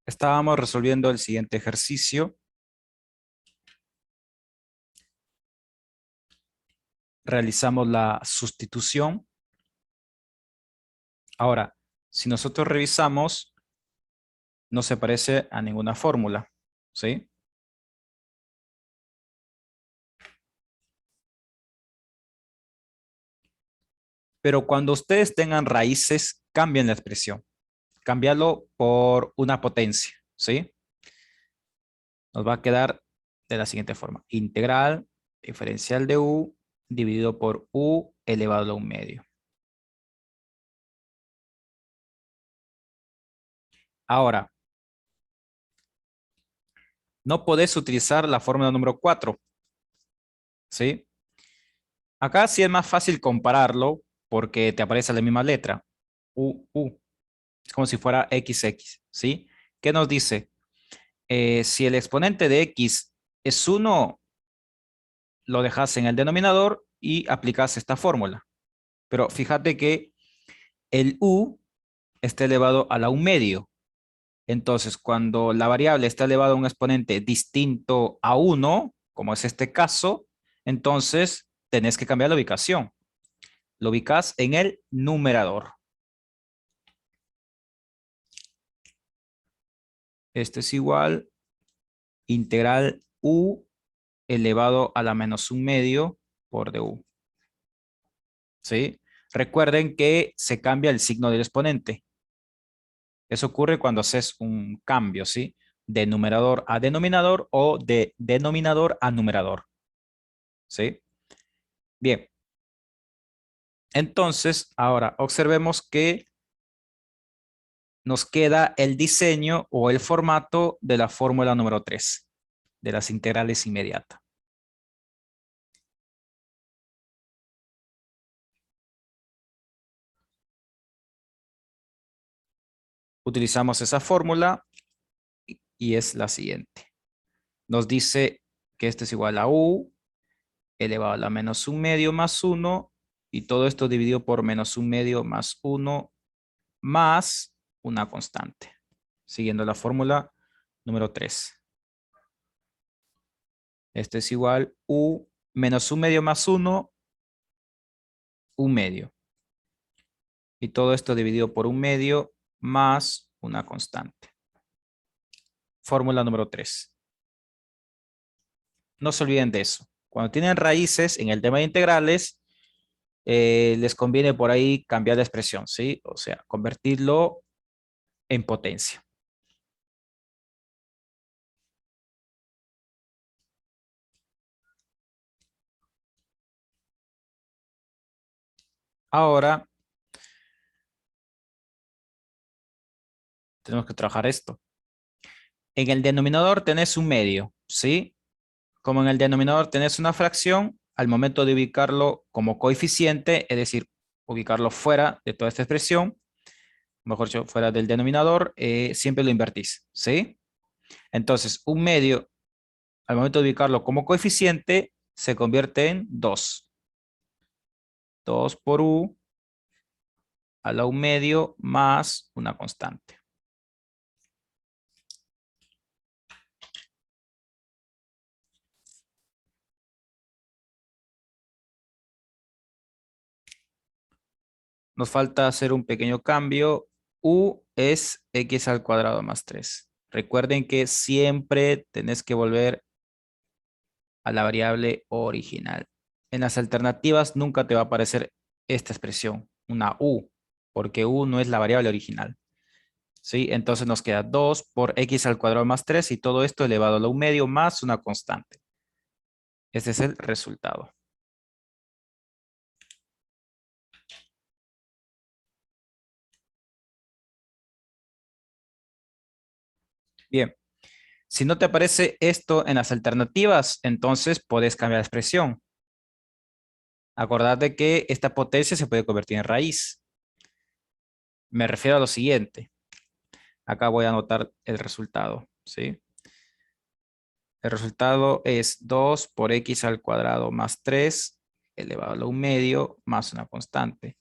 Estábamos resolviendo el siguiente ejercicio. Realizamos la sustitución. Ahora, si nosotros revisamos, no se parece a ninguna fórmula, ¿sí? Pero cuando ustedes tengan raíces, cambien la expresión. Cámbialo por una potencia, ¿sí? Nos va a quedar de la siguiente forma. Integral diferencial de u dividido por u elevado a un medio. Ahora, no podés utilizar la fórmula número 4, ¿sí? Acá sí es más fácil compararlo porque te aparece la misma letra. U. Es como si fuera XX, ¿sí? ¿Qué nos dice? Si el exponente de X es 1, lo dejas en el denominador y aplicas esta fórmula. Pero fíjate que el U está elevado a la 1 medio. Entonces, cuando la variable está elevada a un exponente distinto a 1, como es este caso, entonces tenés que cambiar la ubicación. Lo ubicas en el numerador. Este es igual integral u elevado a la menos 1 medio por du. ¿Sí? Recuerden que se cambia el signo del exponente. Eso ocurre cuando haces un cambio, ¿sí? De numerador a denominador o de denominador a numerador. ¿Sí? Bien. Entonces, ahora observemos que nos queda el diseño o el formato de la fórmula número 3 de las integrales inmediatas. Utilizamos esa fórmula y es la siguiente. Nos dice que esto es igual a u elevado a la menos 1 medio más 1 y todo esto dividido por menos 1 medio más 1 más una constante. Siguiendo la fórmula número 3. Esto es igual u menos 1 medio más 1, 1 medio. Y todo esto dividido por 1 medio más una constante. Fórmula número 3. No se olviden de eso. Cuando tienen raíces en el tema de integrales, les conviene por ahí cambiar la expresión, ¿sí? O sea, convertirlo en potencia. Ahora tenemos que trabajar esto. En el denominador tenés un medio, ¿sí? Como en el denominador tenés una fracción, al momento de ubicarlo como coeficiente, es decir, ubicarlo fuera de toda esta expresión, mejor dicho, fuera del denominador, siempre lo invertís, ¿sí? Entonces, un medio, al momento de ubicarlo como coeficiente, se convierte en 2. 2 por u a la 1 medio más una constante. Nos falta hacer un pequeño cambio. U es x al cuadrado más 3. Recuerden que siempre tenés que volver a la variable original. En las alternativas nunca te va a aparecer esta expresión, una u, porque u no es la variable original. ¿Sí? Entonces nos queda 2 por x al cuadrado más 3 y todo esto elevado a la 1 medio más una constante. Este es el resultado. Bien, si no te aparece esto en las alternativas, entonces puedes cambiar la expresión. Acordate que esta potencia se puede convertir en raíz. Me refiero a lo siguiente. Acá voy a anotar el resultado, ¿sí? El resultado es 2 por x al cuadrado más 3 elevado a la 1 medio más una constante.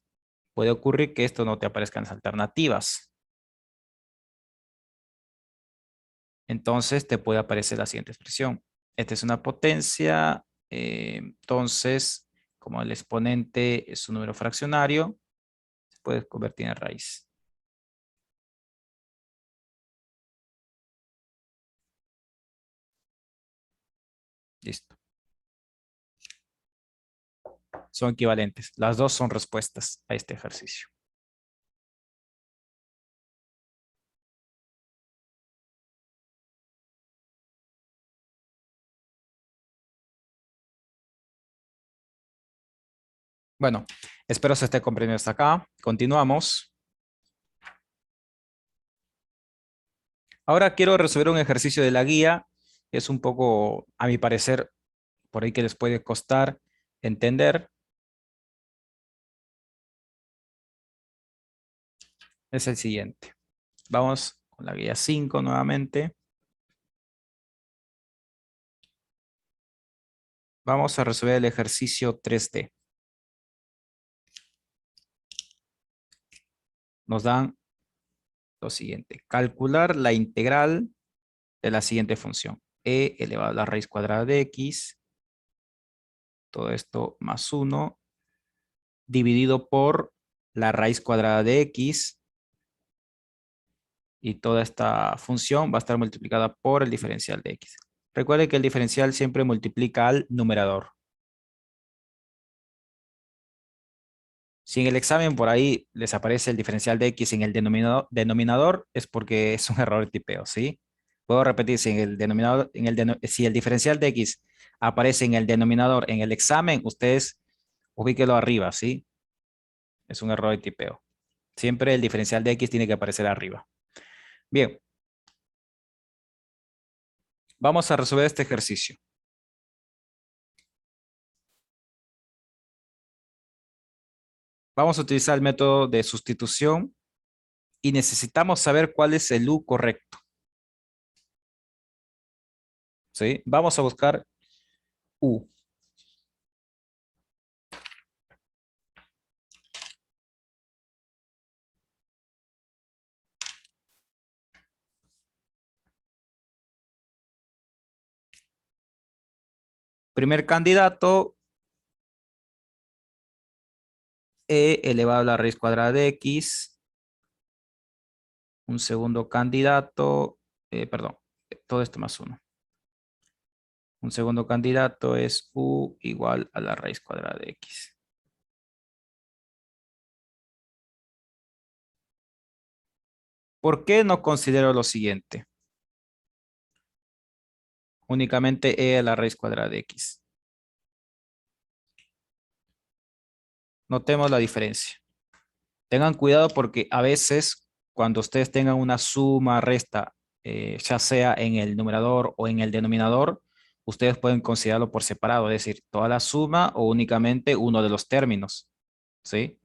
Puede ocurrir que esto no te aparezca en las alternativas. entonces te puede aparecer la siguiente expresión. Esta es una potencia, entonces, como el exponente es un número fraccionario, se puede convertir en raíz. Listo. Son equivalentes. Las dos son respuestas a este ejercicio. Bueno, espero se esté comprendiendo hasta acá. Continuamos. Ahora quiero resolver un ejercicio de la guía. Es un poco, a mi parecer, por ahí que les puede costar entender. Es el siguiente. Vamos con la guía 5 nuevamente. Vamos a resolver el ejercicio 3D. Nos dan lo siguiente. Calcular la integral de la siguiente función. E elevado a la raíz cuadrada de x. Todo esto más 1 dividido por la raíz cuadrada de x. Y toda esta función va a estar multiplicada por el diferencial de x. Recuerde que el diferencial siempre multiplica al numerador. Si en el examen por ahí les aparece el diferencial de x en el denominador, es porque es un error de tipeo, ¿sí? Puedo repetir, si en el denominador, si el diferencial de x aparece en el denominador en el examen, ustedes ubíquelo arriba, ¿sí? Es un error de tipeo. Siempre el diferencial de x tiene que aparecer arriba. Bien, vamos a resolver este ejercicio. Vamos a utilizar el método de sustitución y necesitamos saber cuál es el u correcto, ¿sí? Vamos a buscar u. Primer candidato, e elevado a la raíz cuadrada de x. Un segundo candidato, perdón, todo esto más 1. Un segundo candidato es u igual a la raíz cuadrada de x. ¿Por qué no considero lo siguiente? Únicamente e a la raíz cuadrada de x. Notemos la diferencia. Tengan cuidado porque a veces cuando ustedes tengan una suma, resta, ya sea en el numerador o en el denominador, ustedes pueden considerarlo por separado, es decir, toda la suma o únicamente uno de los términos, ¿sí?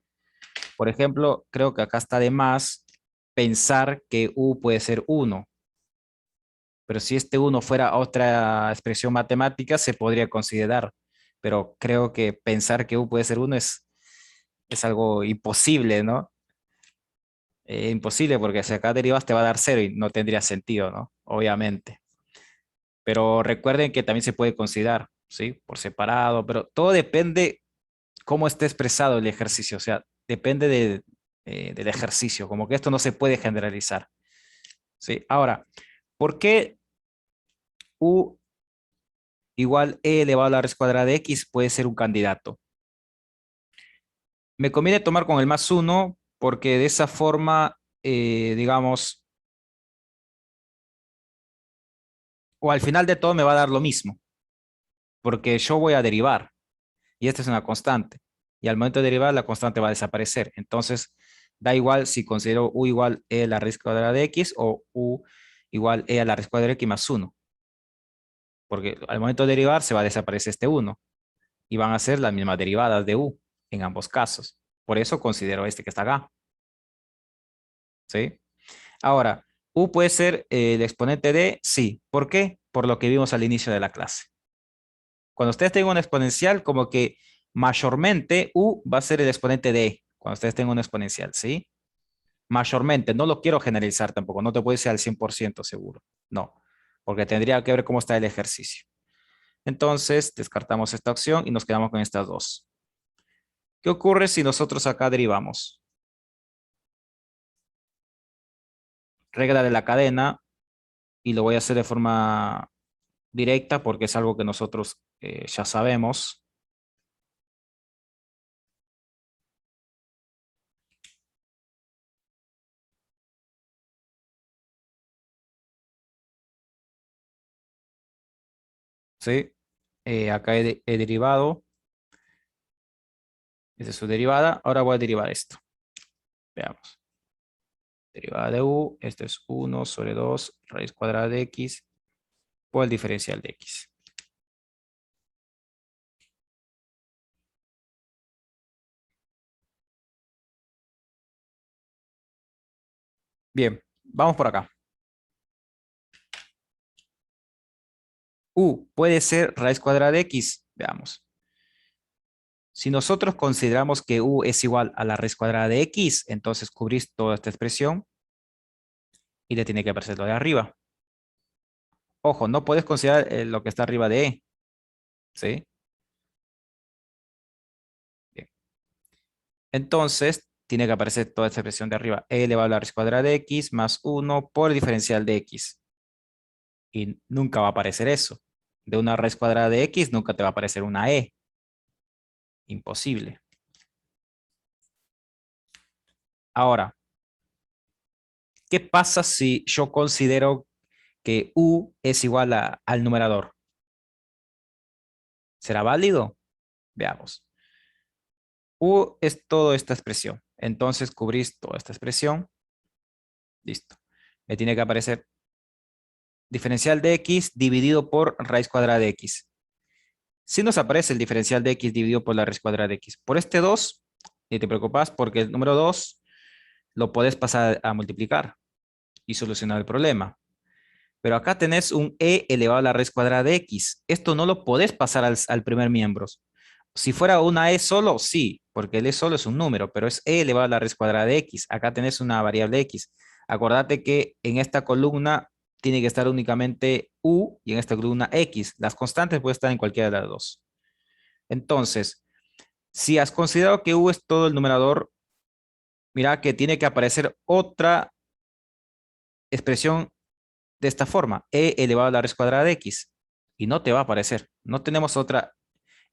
Por ejemplo, creo que acá está de más pensar que u puede ser 1, pero si este 1 fuera otra expresión matemática, se podría considerar, pero creo que pensar que u puede ser 1 es algo imposible, ¿no? Imposible porque si acá derivas te va a dar cero y no tendría sentido, ¿no? Obviamente. Pero recuerden que también se puede considerar, ¿sí? Por separado, pero todo depende cómo esté expresado el ejercicio, o sea, depende del ejercicio, como que esto no se puede generalizar, ¿sí? Ahora, ¿por qué u igual e elevado a la raíz cuadrada de x puede ser un candidato? Me conviene tomar con el más 1 porque de esa forma, digamos, o al final de todo me va a dar lo mismo, porque yo voy a derivar y esta es una constante. Y al momento de derivar, la constante va a desaparecer. Entonces, da igual si considero u igual e a la raíz cuadrada de x o u igual e a la raíz cuadrada de x más 1. Porque al momento de derivar se va a desaparecer este 1 y van a ser las mismas derivadas de u en ambos casos. Por eso considero este que está acá. ¿Sí? Ahora, u puede ser el exponente de sí. ¿Por qué? Por lo que vimos al inicio de la clase. Cuando ustedes tengan una exponencial, como que mayormente u va a ser el exponente de e, cuando ustedes tengan una exponencial, ¿sí? Mayormente, no lo quiero generalizar tampoco, no te puede ser al 100% seguro, no. porque tendría que ver cómo está el ejercicio. Entonces, descartamos esta opción y nos quedamos con estas dos. ¿Qué ocurre si nosotros acá derivamos? Regla de la cadena, y lo voy a hacer de forma directa porque es algo que nosotros ya sabemos. ¿Sí? Acá he derivado. Esa es su derivada. Ahora voy a derivar esto. Veamos. Derivada de u. Esto es 1/2 raíz cuadrada de x por el diferencial de x. Bien, vamos por acá. U puede ser raíz cuadrada de x. Veamos. Si nosotros consideramos que u es igual a la raíz cuadrada de x, entonces cubrís toda esta expresión y le tiene que aparecer lo de arriba. Ojo, no puedes considerar lo que está arriba de e. ¿Sí? Bien. Entonces, tiene que aparecer toda esta expresión de arriba. E elevado a la raíz cuadrada de x más 1 por el diferencial de x. Y nunca va a aparecer eso. De una raíz cuadrada de x nunca te va a aparecer una e. Imposible. Ahora, ¿qué pasa si yo considero que u es igual al numerador? ¿Será válido? Veamos. U es toda esta expresión. Entonces cubrís toda esta expresión. Listo. Me tiene que aparecer diferencial de x dividido por raíz cuadrada de x. Si nos aparece el diferencial de x dividido por la raíz cuadrada de x. Por este 2, ni te preocupas porque el número 2 lo puedes pasar a multiplicar y solucionar el problema. Pero acá tenés un e elevado a la raíz cuadrada de x. Esto no lo podés pasar al primer miembro. Si fuera una e solo, sí, porque el e solo es un número, pero es e elevado a la raíz cuadrada de x. Acá tenés una variable x. Acordate que en esta columna tiene que estar únicamente u y en esta columna x. Las constantes pueden estar en cualquiera de las dos. Entonces, si has considerado que u es todo el numerador, mira que tiene que aparecer otra expresión de esta forma, e elevado a la raíz cuadrada de x. Y no te va a aparecer. No tenemos otra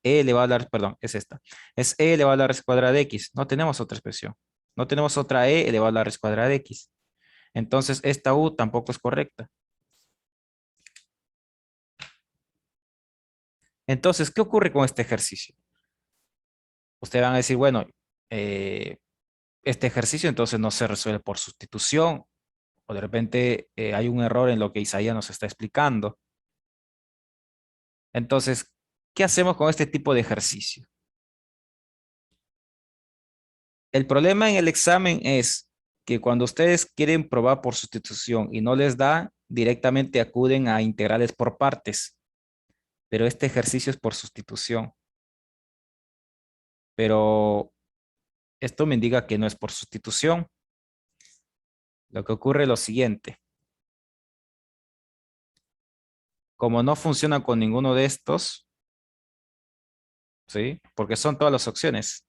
e elevado a la raíz, perdón, es esta. Es e elevado a la raíz cuadrada de x. No tenemos otra expresión. No tenemos otra e elevado a la raíz cuadrada de x. Entonces, esta u tampoco es correcta. Entonces, ¿qué ocurre con este ejercicio? Ustedes van a decir, bueno, eh, este ejercicio entonces no se resuelve por sustitución o de repente hay un error en lo que Isaías nos está explicando. Entonces, ¿qué hacemos con este tipo de ejercicio? El problema en el examen es que cuando ustedes quieren probar por sustitución y no les da, directamente acuden a integrales por partes, pero este ejercicio es por sustitución. Pero esto me indica que no es por sustitución. Lo que ocurre es lo siguiente. Como no funciona con ninguno de estos, ¿sí? Porque son todas las opciones.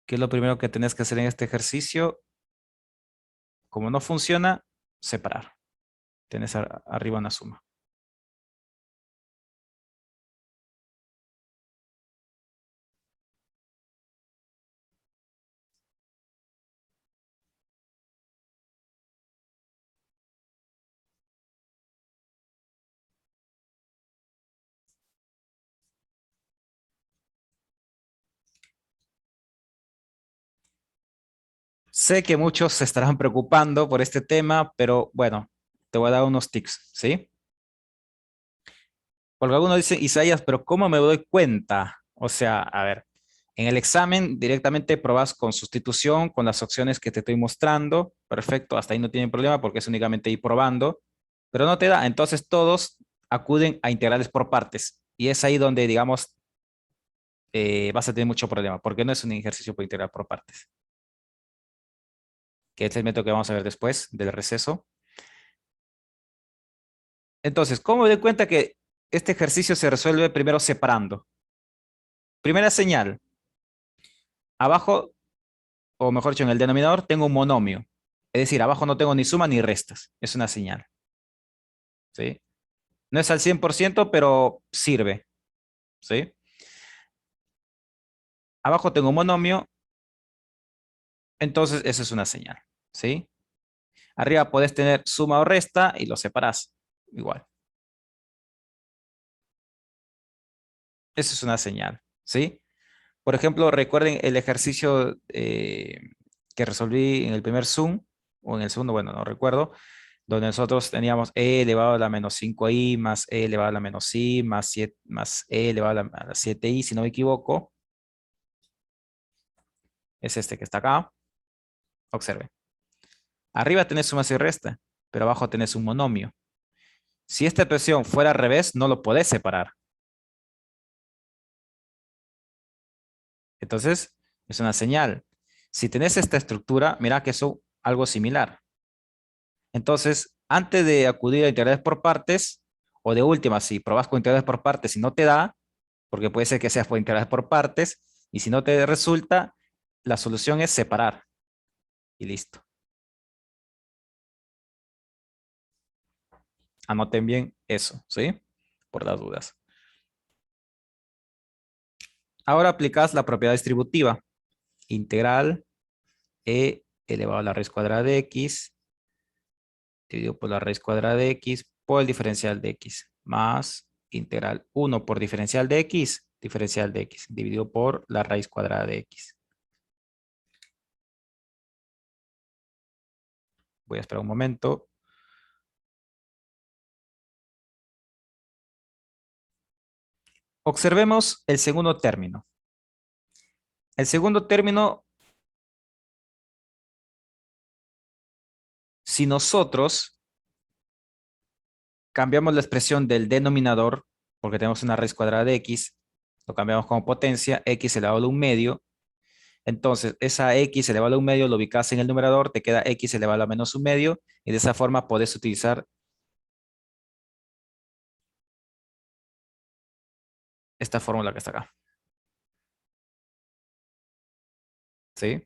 ¿Qué es lo primero que tenés que hacer en este ejercicio? Como no funciona, separar. Tienes arriba una suma. Sé que muchos se estarán preocupando por este tema, pero bueno, te voy a dar unos tips, ¿sí? Porque algunos dicen, Isaías, pero ¿cómo me doy cuenta? O sea, a ver, en el examen directamente probas con sustitución, con las opciones que te estoy mostrando. Perfecto, hasta ahí no tienen problema porque es únicamente ir probando, pero no te da. Entonces todos acuden a integrales por partes. Y es ahí donde, digamos, vas a tener mucho problema, porque no es un ejercicio por integrar por partes, que es el método que vamos a ver después del receso. Entonces, ¿cómo me doy cuenta que este ejercicio se resuelve primero separando? Primera señal, abajo, o mejor dicho, en el denominador tengo un monomio. Es decir, abajo no tengo ni suma ni restas. Es una señal. ¿Sí? No es al 100%, pero sirve. ¿Sí? Abajo tengo un monomio, entonces esa es una señal. ¿Sí? Arriba puedes tener suma o resta y lo separas. Igual. Esa es una señal. ¿Sí? Por ejemplo, recuerden el ejercicio que resolví en el primer Zoom, o en el segundo, bueno, no recuerdo, donde nosotros teníamos e elevado a la menos 5i más e elevado a la menos i más, 7, más e elevado a la 7i, si no me equivoco, es este que está acá. Observe. Arriba tenés sumas y resta, pero abajo tenés un monomio. Si esta expresión fuera al revés, no lo podés separar. Entonces, es una señal. Si tenés esta estructura, mira que es algo similar. Entonces, antes de acudir a integrales por partes, o de última, si probás con integrales por partes y no te da, porque puede ser que seas por integrales por partes, y si no te resulta, la solución es separar. Y listo. Anoten bien eso, ¿sí? Por las dudas. Ahora aplicas la propiedad distributiva. Integral e elevado a la raíz cuadrada de x dividido por la raíz cuadrada de x por el diferencial de x más integral 1 por diferencial de x dividido por la raíz cuadrada de x. Voy a esperar un momento. Observemos el segundo término. El segundo término, si nosotros cambiamos la expresión del denominador, porque tenemos una raíz cuadrada de x, lo cambiamos como potencia, x elevado a un medio. Entonces, esa x elevado a un medio lo ubicas en el numerador, te queda x elevado a menos un medio, y de esa forma puedes utilizar esta fórmula que está acá. ¿Sí?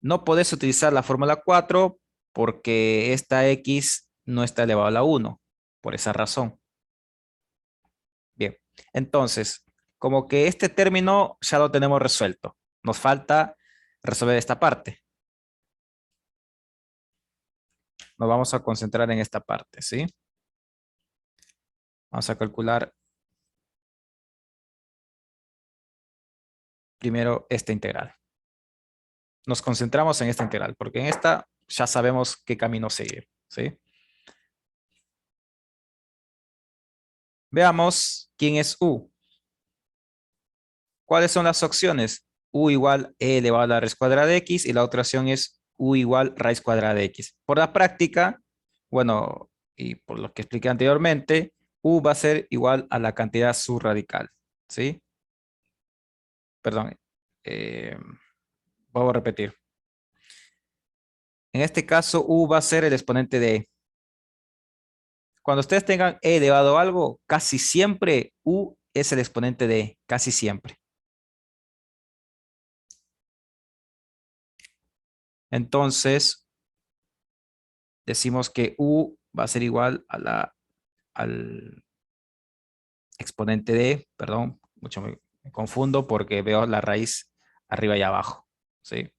No puedes utilizar la fórmula 4 porque esta x no está elevado a la 1, por esa razón. Bien, entonces, como que este término ya lo tenemos resuelto. Nos falta resolver esta parte. Nos vamos a concentrar en esta parte, ¿sí? Vamos a calcular primero esta integral. Nos concentramos en esta integral, porque en esta ya sabemos qué camino seguir, ¿sí? Veamos quién es u. ¿Cuáles son las opciones? U igual e elevado a la raíz cuadrada de x y la otra opción es u igual raíz cuadrada de x. Por la práctica, bueno, y por lo que expliqué anteriormente, u va a ser igual a la cantidad subradical, ¿sí? Perdón, eh, vuelvo a repetir. En este caso, u va a ser el exponente de e. Cuando ustedes tengan e elevado a algo, casi siempre u es el exponente de e, casi siempre. Entonces, decimos que u va a ser igual a al exponente de, perdón, mucho me confundo porque veo la raíz arriba y abajo, ¿sí?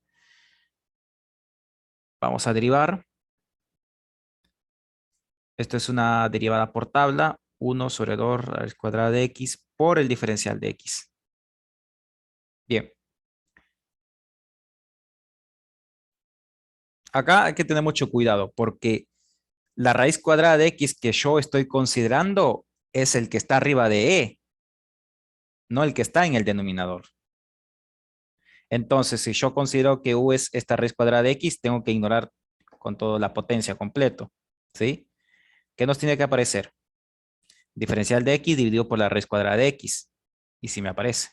Vamos a derivar. Esto es una derivada por tabla, 1 sobre 2 raíz cuadrada de x por el diferencial de x. Bien. Acá hay que tener mucho cuidado porque la raíz cuadrada de x que yo estoy considerando es el que está arriba de e, no el que está en el denominador. Entonces, si yo considero que u es esta raíz cuadrada de x, tengo que ignorar con toda la potencia completo, ¿sí? ¿Qué nos tiene que aparecer? Diferencial de x dividido por la raíz cuadrada de x. Y si me aparece.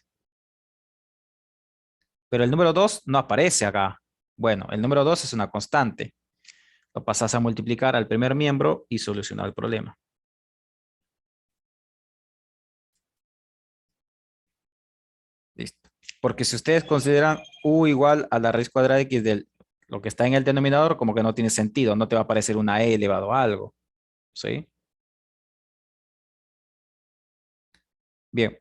Pero el número 2 no aparece acá. Bueno, el número 2 es una constante. Lo pasas a multiplicar al primer miembro y solucionar el problema. Listo. Porque si ustedes consideran u igual a la raíz cuadrada de x de lo que está en el denominador, como que no tiene sentido. No te va a aparecer una e elevado a algo. ¿Sí? Bien.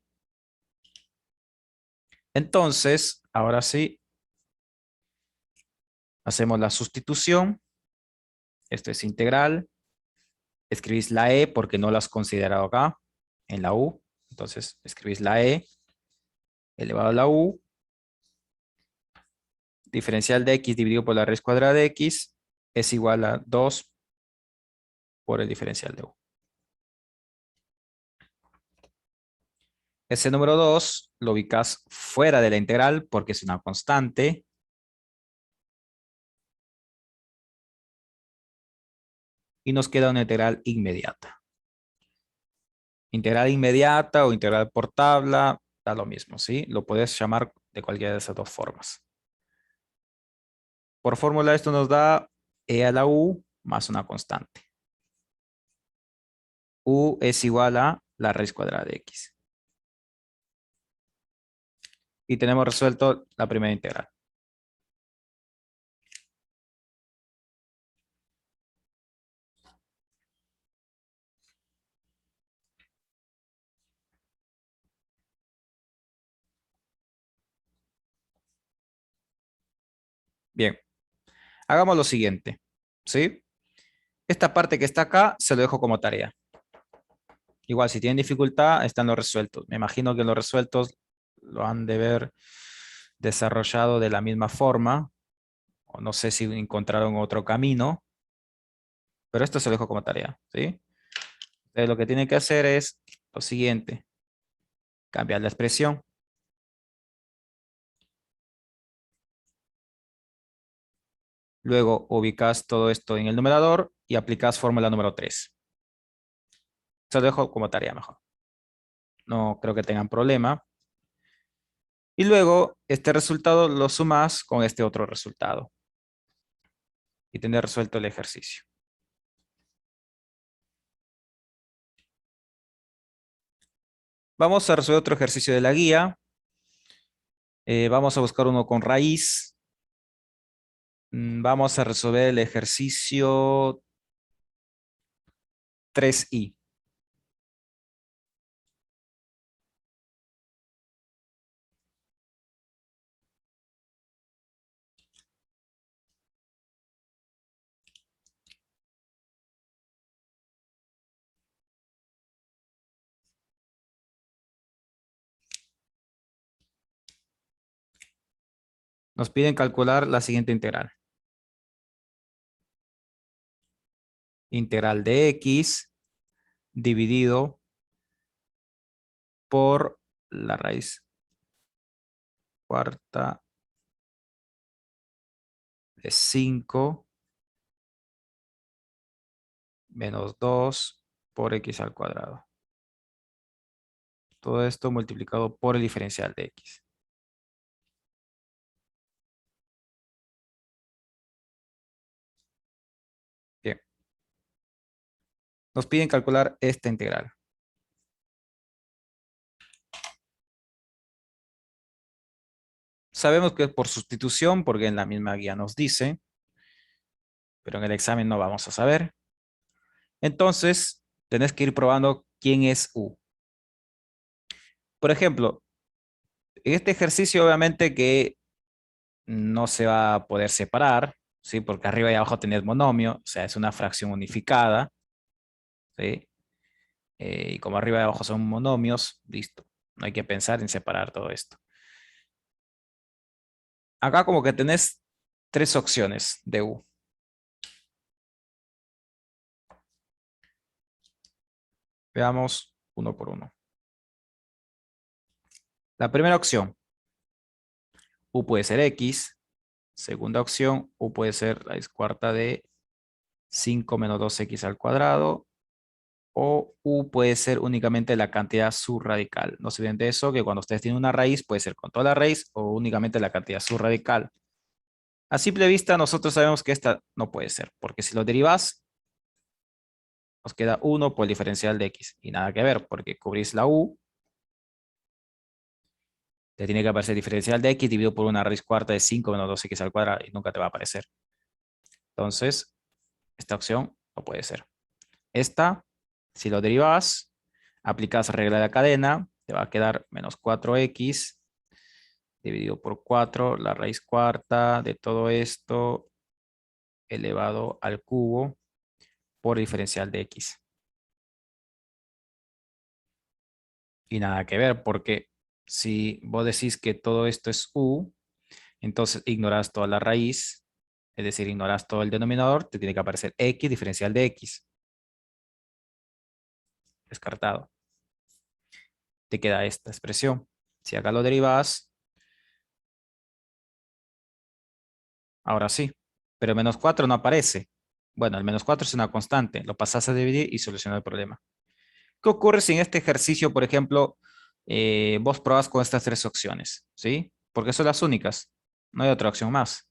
Entonces, ahora sí, hacemos la sustitución. Esto es integral. Escribís la e porque no la has considerado acá, en la u. Entonces, escribís la e elevado a la u. Diferencial de x dividido por la raíz cuadrada de x es igual a 2 por el diferencial de u. Ese número 2 lo ubicas fuera de la integral porque es una constante. Y nos queda una integral inmediata. Integral inmediata o integral por tabla, da lo mismo, ¿sí? Lo puedes llamar de cualquiera de esas dos formas. Por fórmula esto nos da e a la u más una constante. U es igual a la raíz cuadrada de x. Y tenemos resuelto la primera integral. Bien, hagamos lo siguiente, ¿sí? Esta parte que está acá se lo dejo como tarea. Igual, si tienen dificultad, están los resueltos. Me imagino que los resueltos lo han de ver desarrollado de la misma forma, o no sé si encontraron otro camino, pero esto se lo dejo como tarea, ¿sí? Entonces, lo que tienen que hacer es lo siguiente, cambiar la expresión. Luego ubicas todo esto en el numerador y aplicas fórmula número 3. Se lo dejo como tarea mejor. No creo que tengan problema. Y luego este resultado lo sumas con este otro resultado. Y tener resuelto el ejercicio. Vamos a resolver otro ejercicio de la guía. Vamos a buscar uno con raíz. Vamos a resolver el ejercicio 3i. Nos piden calcular la siguiente integral. Integral de x dividido por la raíz cuarta de 5 menos 2 por x al cuadrado. Todo esto multiplicado por el diferencial de x. Bien. Nos piden calcular esta integral. Sabemos que es por sustitución, porque en la misma guía nos dice, pero en el examen no vamos a saber. Entonces, tenés que ir probando quién es u. Por ejemplo, en este ejercicio obviamente que no se va a poder separar, ¿sí? Porque arriba y abajo tenés monomio, o sea, es una fracción unificada, ¿sí? Y como arriba y abajo son monomios, listo. No hay que pensar en separar todo esto. Acá como que tenés tres opciones de u. Veamos uno por uno. La primera opción, u puede ser x. Segunda opción, u puede ser raíz cuarta de 5 menos 2x al cuadrado. o u puede ser únicamente la cantidad subradical. No se olviden de eso, que cuando ustedes tienen una raíz, puede ser con toda la raíz o únicamente la cantidad subradical. A simple vista, nosotros sabemos que esta no puede ser, porque si lo derivas, nos queda 1 por el diferencial de x. Y nada que ver, porque cubrís la u, te tiene que aparecer el diferencial de x dividido por una raíz cuarta de 5 menos 2x al cuadrado y nunca te va a aparecer. Entonces, esta opción no puede ser. Esta, si lo derivas, aplicas regla de la cadena, te va a quedar menos 4x dividido por 4, la raíz cuarta de todo esto elevado al cubo por diferencial de x. Y nada que ver, porque si vos decís que todo esto es u, entonces ignoras toda la raíz, es decir, ignoras todo el denominador, te tiene que aparecer x diferencial de x. Descartado. Te queda esta expresión. Si acá lo derivas, ahora sí, pero menos 4 no aparece. Bueno, el menos 4 es una constante, lo pasas a dividir y solucionar el problema. ¿Qué ocurre si en este ejercicio, por ejemplo, vos probas con estas tres opciones? ¿Sí? Porque son las únicas, no hay otra opción más.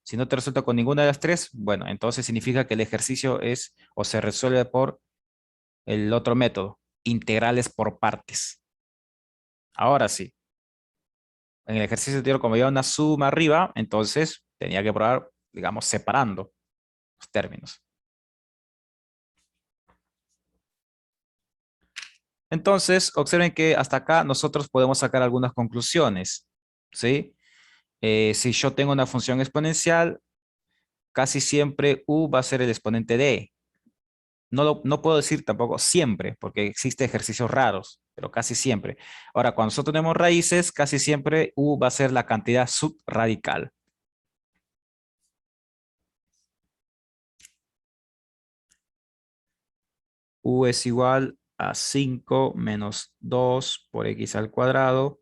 Si no te resulta con ninguna de las tres, bueno, entonces significa que el ejercicio es o se resuelve por el otro método, integrales por partes. Ahora sí, en el ejercicio anterior, como había una suma arriba, entonces tenía que probar, digamos, separando los términos. Entonces, observen que hasta acá nosotros podemos sacar algunas conclusiones, ¿sí? Si yo tengo una función exponencial, casi siempre u va a ser el exponente de. No puedo decir tampoco siempre, porque existen ejercicios raros, pero casi siempre. Ahora, cuando nosotros tenemos raíces, casi siempre u va a ser la cantidad subradical. U es igual a 5 menos 2 por x al cuadrado.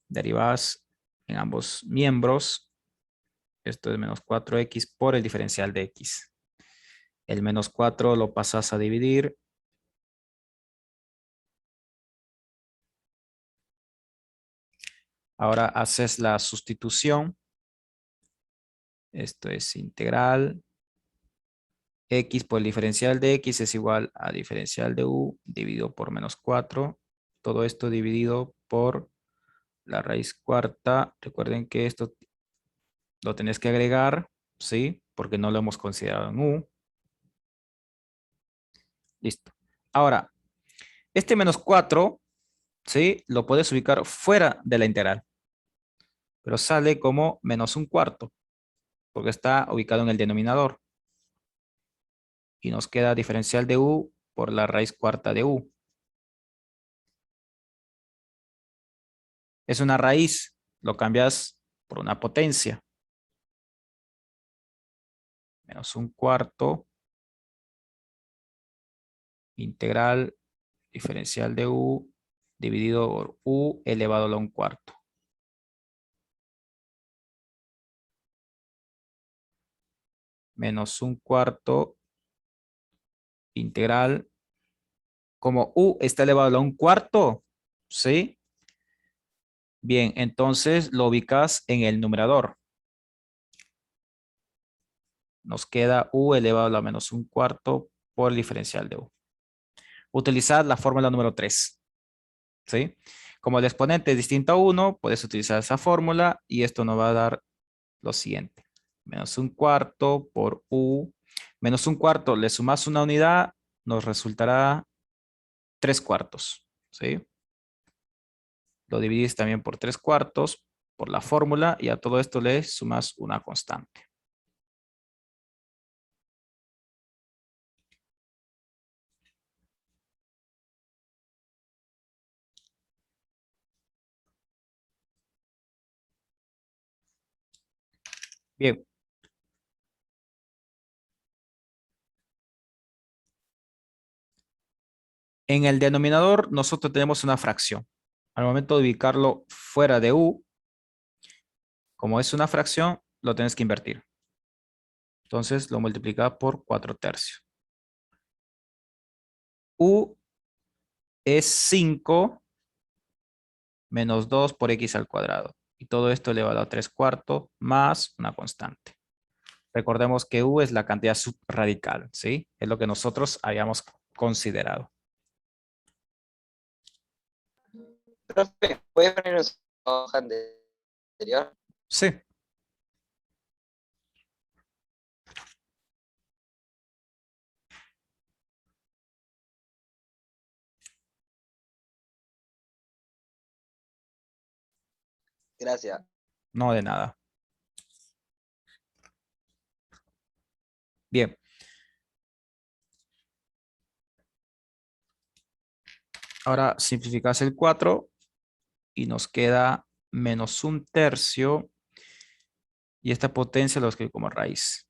Derivadas en ambos miembros. Esto es menos 4x por el diferencial de x. El menos 4 lo pasas a dividir. Ahora haces la sustitución. Esto es integral. X por el diferencial de x es igual a diferencial de u dividido por menos 4. Todo esto dividido por la raíz cuarta. Recuerden que esto lo tenés que agregar, ¿sí? Porque no lo hemos considerado en u. Listo. Ahora, este menos 4, ¿sí? Lo puedes ubicar fuera de la integral. Pero sale como menos un cuarto, porque está ubicado en el denominador. Y nos queda diferencial de u por la raíz cuarta de u. Es una raíz, lo cambias por una potencia. Menos un cuarto, integral, diferencial de u, dividido por u elevado a un cuarto. Menos un cuarto, integral. Como u está elevado a un cuarto, ¿sí? Bien, entonces lo ubicas en el numerador. Nos queda u elevado a la menos un cuarto por el diferencial de u. Utilizar la fórmula número 3, ¿sí? Como el exponente es distinto a 1, puedes utilizar esa fórmula y esto nos va a dar lo siguiente. Menos un cuarto por u. Menos un cuarto, le sumas una unidad, nos resultará 3 cuartos, ¿sí? Lo dividís también por 3 cuartos por la fórmula y a todo esto le sumas una constante. Bien, en el denominador nosotros tenemos una fracción. Al momento de ubicarlo fuera de u, como es una fracción, lo tienes que invertir. Entonces lo multiplicas por 4 tercios. U es 5 menos 2 por x al cuadrado. Y todo esto elevado a 3 cuartos más una constante. Recordemos que U es la cantidad subradical, ¿sí? Es lo que nosotros habíamos considerado. Profe, ¿puede poner una hoja anterior? Sí. Gracias. No de nada. Bien. Ahora simplificas el 4 y nos queda menos un tercio. Y esta potencia lo escribo como raíz.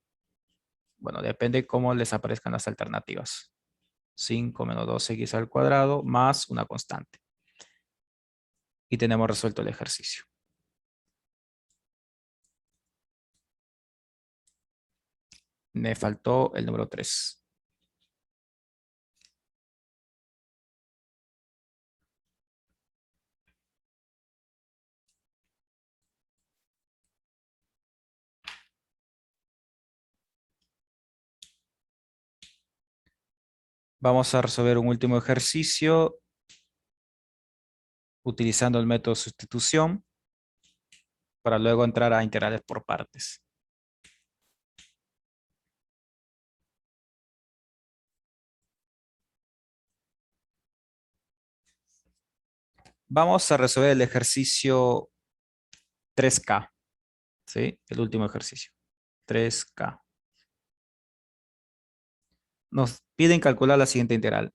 Bueno, depende cómo les aparezcan las alternativas. 5 menos 2x al cuadrado más una constante. Y tenemos resuelto el ejercicio. Me faltó el número 3. Vamos a resolver un último ejercicio utilizando el método de sustitución para luego entrar a integrales por partes. Vamos a resolver el ejercicio 3K, ¿sí? El último ejercicio. 3K. Nos piden calcular la siguiente integral.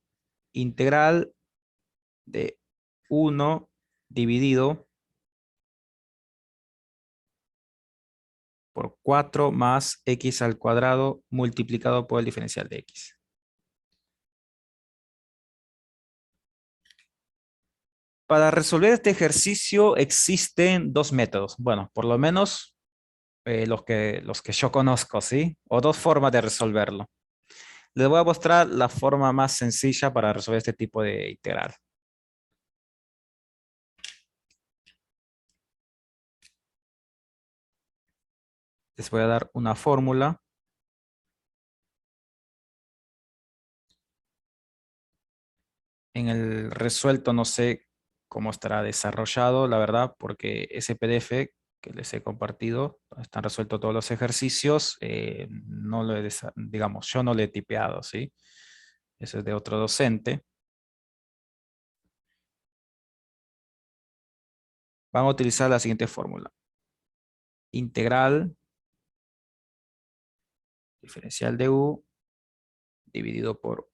Integral de 1 dividido por 4 más x al cuadrado multiplicado por el diferencial de x. Para resolver este ejercicio existen dos métodos. Bueno, por lo menos los que yo conozco, ¿sí? O dos formas de resolverlo. Les voy a mostrar la forma más sencilla para resolver este tipo de integral. Les voy a dar una fórmula. En el resuelto no sé cómo estará desarrollado, la verdad, porque ese PDF que les he compartido, donde están resueltos todos los ejercicios, no lo he, digamos, yo no lo he tipeado, ¿sí? Eso es de otro docente. Van a utilizar la siguiente fórmula. Integral diferencial de u dividido por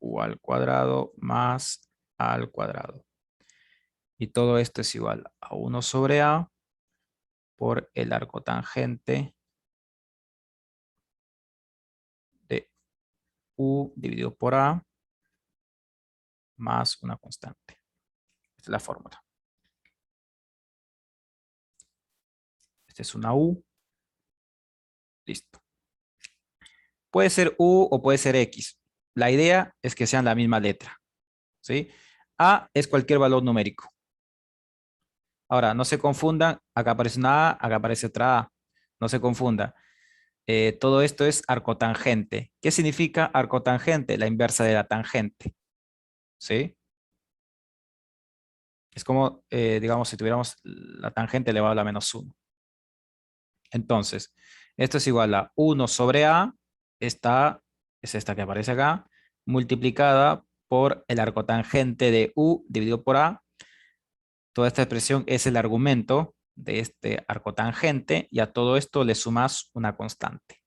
u al cuadrado más a al cuadrado. Y todo esto es igual a 1 sobre a por el arco tangente de u dividido por a más una constante. Esta es la fórmula. Esta es una u. Listo. Puede ser u o puede ser x. La idea es que sean la misma letra, ¿sí? A es cualquier valor numérico. Ahora, no se confundan. Acá aparece una a, acá aparece otra a. No se confunda. Todo esto es arcotangente. ¿Qué significa arcotangente? La inversa de la tangente, ¿sí? Es como, digamos, si tuviéramos la tangente elevado a la menos 1. Entonces, esto es igual a 1 sobre a, es esta que aparece acá, multiplicada por el arcotangente de u dividido por a. Toda esta expresión es el argumento de este arcotangente y a todo esto le sumas una constante.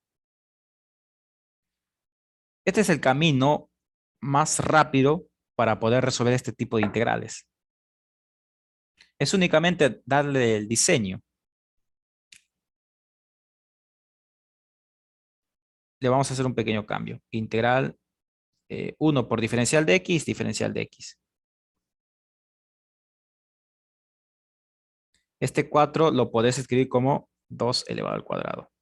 Este es el camino más rápido para poder resolver este tipo de integrales. Es únicamente darle el diseño. Le vamos a hacer un pequeño cambio. Integral 1 por diferencial de x, diferencial de x. Este 4 lo podés escribir como 2 elevado al cuadrado.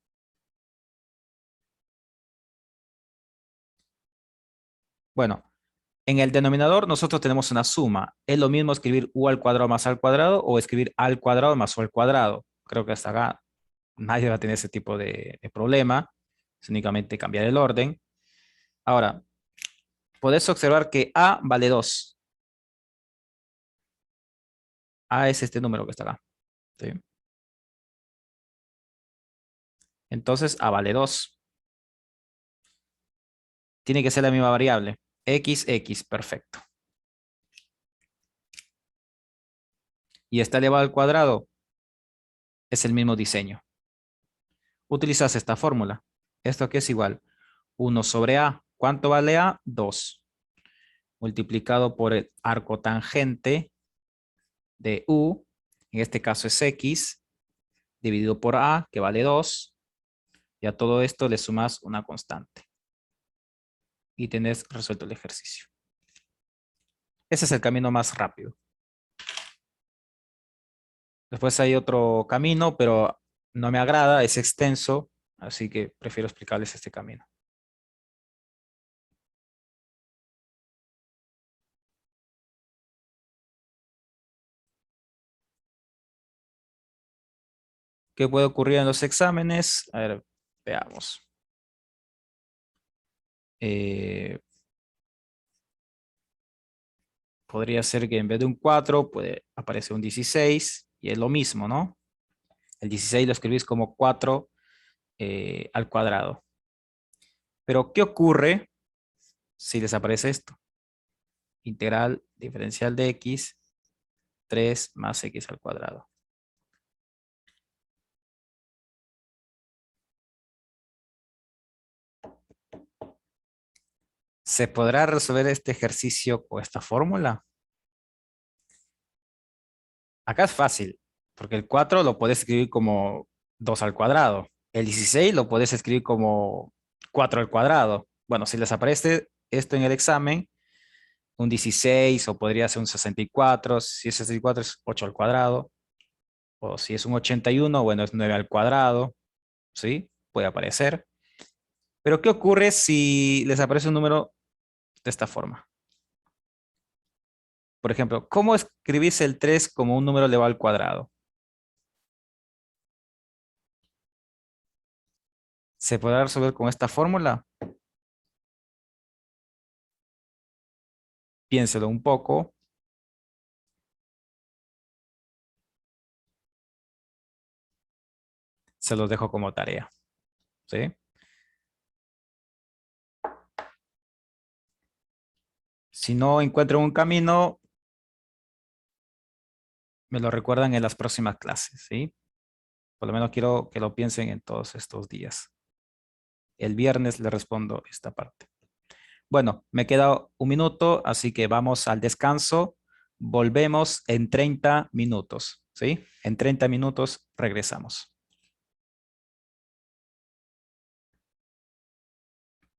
Bueno, en el denominador nosotros tenemos una suma. ¿Es lo mismo escribir u al cuadrado más al cuadrado o escribir al cuadrado más u al cuadrado? Creo que hasta acá nadie va a tener ese tipo de problema. Es únicamente cambiar el orden. Ahora, podés observar que A vale 2. A es este número que está acá. ¿Sí? Entonces, A vale 2. Tiene que ser la misma variable. X, perfecto. Y está elevado al cuadrado. Es el mismo diseño. Utilizas esta fórmula. ¿Esto qué es igual? 1 sobre A. ¿Cuánto vale A? 2. Multiplicado por el arco tangente de U. En este caso es X. Dividido por A, que vale 2. Y a todo esto le sumas una constante. Y tenés resuelto el ejercicio. Ese es el camino más rápido. Después hay otro camino, pero no me agrada, es extenso, así que prefiero explicarles este camino. ¿Qué puede ocurrir en los exámenes? A ver, veamos. Eh, Podría ser que en vez de un 4, puede aparecer un 16 y es lo mismo, ¿no? El 16 lo escribís como 4 al cuadrado. Pero, ¿qué ocurre si desaparece esto? Integral diferencial de x, 3 más x al cuadrado. ¿Se podrá resolver este ejercicio con esta fórmula? Acá es fácil, porque el 4 lo puedes escribir como 2 al cuadrado. El 16 lo puedes escribir como 4 al cuadrado. Bueno, si les aparece esto en el examen, un 16 o podría ser un 64. Si es 64 es 8 al cuadrado. O si es un 81, bueno, es 9 al cuadrado. ¿Sí? Puede aparecer. Pero ¿qué ocurre si les aparece un número de esta forma? Por ejemplo, ¿cómo escribís el 3 como un número elevado al cuadrado? ¿Se podrá resolver con esta fórmula? Piénselo un poco. Se los dejo como tarea. ¿Sí? Si no encuentran un camino, me lo recuerdan en las próximas clases. ¿Sí? Por lo menos quiero que lo piensen en todos estos días. El viernes le respondo esta parte. Bueno, me queda un minuto, así que vamos al descanso. Volvemos en 30 minutos. ¿Sí? En 30 minutos regresamos.